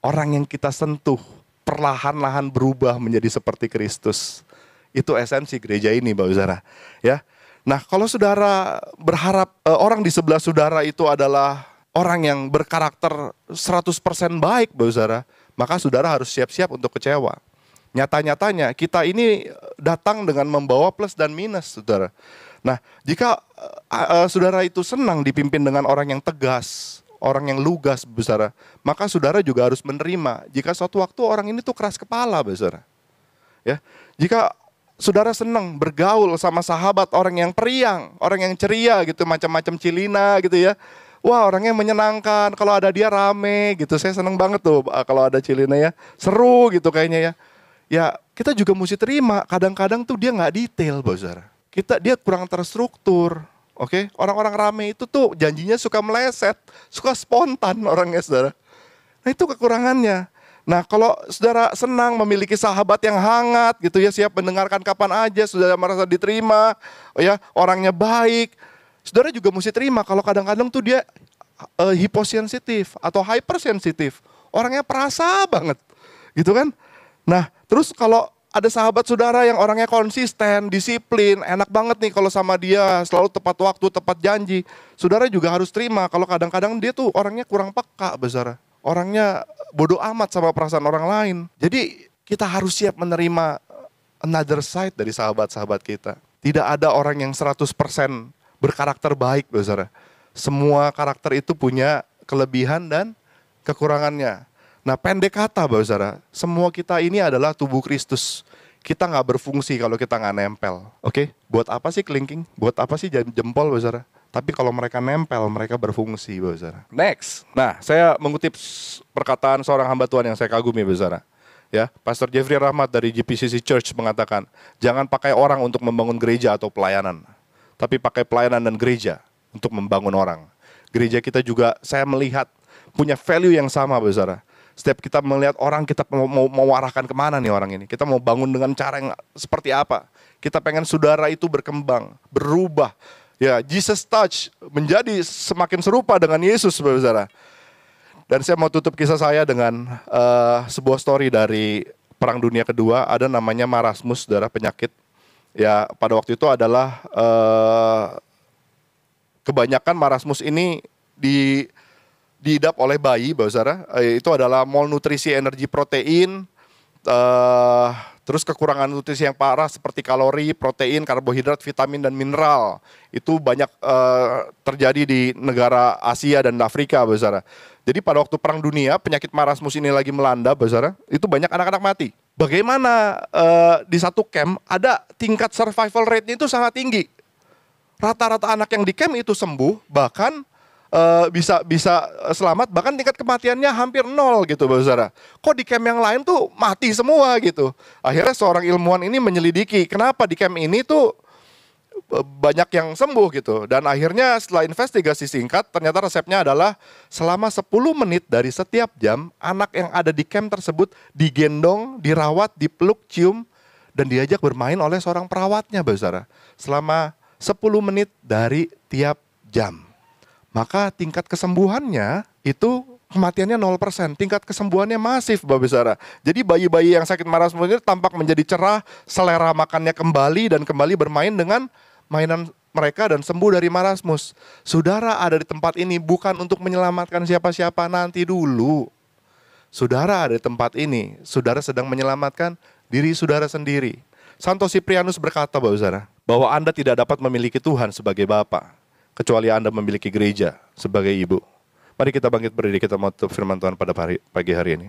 [SPEAKER 1] Orang yang kita sentuh perlahan-lahan berubah menjadi seperti Kristus. Itu esensi gereja ini, Bapak Saudara. Ya. Nah, kalau saudara berharap orang di sebelah saudara itu adalah orang yang berkarakter 100% baik, Bapak Saudara, maka saudara harus siap-siap untuk kecewa. Nyata-nyatanya kita ini datang dengan membawa plus dan minus, saudara. Nah, jika saudara itu senang dipimpin dengan orang yang tegas, orang yang lugas, saudara, maka saudara juga harus menerima jika suatu waktu orang ini tuh keras kepala, saudara. Ya, jika saudara senang bergaul sama sahabat orang yang periang, orang yang ceria gitu, macam-macam cilina gitu ya. Wah, orangnya menyenangkan, kalau ada dia rame gitu. Saya senang banget tuh kalau ada cilina ya. Seru gitu kayaknya ya. Ya, kita juga mesti terima, kadang-kadang tuh dia nggak detail, saudara. Dia kurang terstruktur. Oke, orang-orang rame itu tuh janjinya suka meleset, suka spontan orangnya, saudara. Nah, itu kekurangannya. Nah, kalau saudara senang memiliki sahabat yang hangat gitu ya, siap mendengarkan kapan aja, saudara merasa diterima, ya, orangnya baik, saudara juga mesti terima kalau kadang-kadang tuh dia hiposensitif atau hypersensitif. Orangnya perasa banget, gitu kan. Nah, terus kalau ada sahabat saudara yang orangnya konsisten, disiplin, enak banget nih kalau sama dia, selalu tepat waktu, tepat janji. Saudara juga harus terima kalau kadang-kadang dia tuh orangnya kurang peka, saudara. Orangnya bodoh amat sama perasaan orang lain. Jadi kita harus siap menerima another side dari sahabat-sahabat kita. Tidak ada orang yang 100% berkarakter baik, saudara. Semua karakter itu punya kelebihan dan kekurangannya. Nah, pendek kata, saudara, semua kita ini adalah tubuh Kristus. Kita nggak berfungsi kalau kita nggak nempel. Oke? Buat apa sih kelingking? Buat apa sih jempol, saudara? Tapi kalau mereka nempel, mereka berfungsi, saudara. Next. Nah, saya mengutip perkataan seorang hamba Tuhan yang saya kagumi, saudara. Ya, Pastor Jeffrey Rahmat dari GPCC Church mengatakan, jangan pakai orang untuk membangun gereja atau pelayanan, tapi pakai pelayanan dan gereja untuk membangun orang. Gereja kita juga, saya melihat, punya value yang sama, saudara. Setiap kita melihat orang, kita mau arahkan kemana nih orang ini. Kita mau bangun dengan cara yang seperti apa. Kita pengen saudara itu berkembang, berubah. Ya, Jesus touch menjadi semakin serupa dengan Yesus, saudara. Dan saya mau tutup kisah saya dengan sebuah story dari Perang Dunia Kedua. Ada namanya marasmus, saudara, penyakit. Ya, pada waktu itu adalah kebanyakan marasmus ini diidap oleh bayi, saudara. Itu adalah malnutrisi energi protein, terus kekurangan nutrisi yang parah seperti kalori, protein, karbohidrat, vitamin, dan mineral. Itu banyak terjadi di negara Asia dan Afrika, saudara. Jadi pada waktu Perang Dunia, penyakit marasmus ini lagi melanda, saudara, itu banyak anak-anak mati. Bagaimana di satu camp ada tingkat survival rate-nya itu sangat tinggi. Rata-rata anak yang di camp itu sembuh, bahkan bisa selamat, bahkan tingkat kematiannya hampir 0 gitu, saudara. Kok di camp yang lain tuh mati semua gitu. Akhirnya seorang ilmuwan ini menyelidiki kenapa di camp ini tuh banyak yang sembuh gitu. Dan akhirnya setelah investigasi singkat, ternyata resepnya adalah selama 10 menit dari setiap jam, anak yang ada di camp tersebut digendong, dirawat, dipeluk, cium, dan diajak bermain oleh seorang perawatnya, saudara. Selama 10 menit dari tiap jam. Maka tingkat kesembuhannya itu kematiannya 0%, tingkat kesembuhannya masif, Bapak Saudara. Jadi bayi-bayi yang sakit marasmus ini tampak menjadi cerah, selera makannya kembali dan kembali bermain dengan mainan mereka dan sembuh dari marasmus. Saudara ada di tempat ini bukan untuk menyelamatkan siapa-siapa, nanti dulu. Saudara ada di tempat ini, saudara sedang menyelamatkan diri saudara sendiri. Santo Siprianus berkata, Bapak Saudara, bahwa Anda tidak dapat memiliki Tuhan sebagai Bapa kecuali Anda memiliki gereja sebagai ibu. Mari kita bangkit berdiri, kita mau tutup firman Tuhan pada pagi hari ini.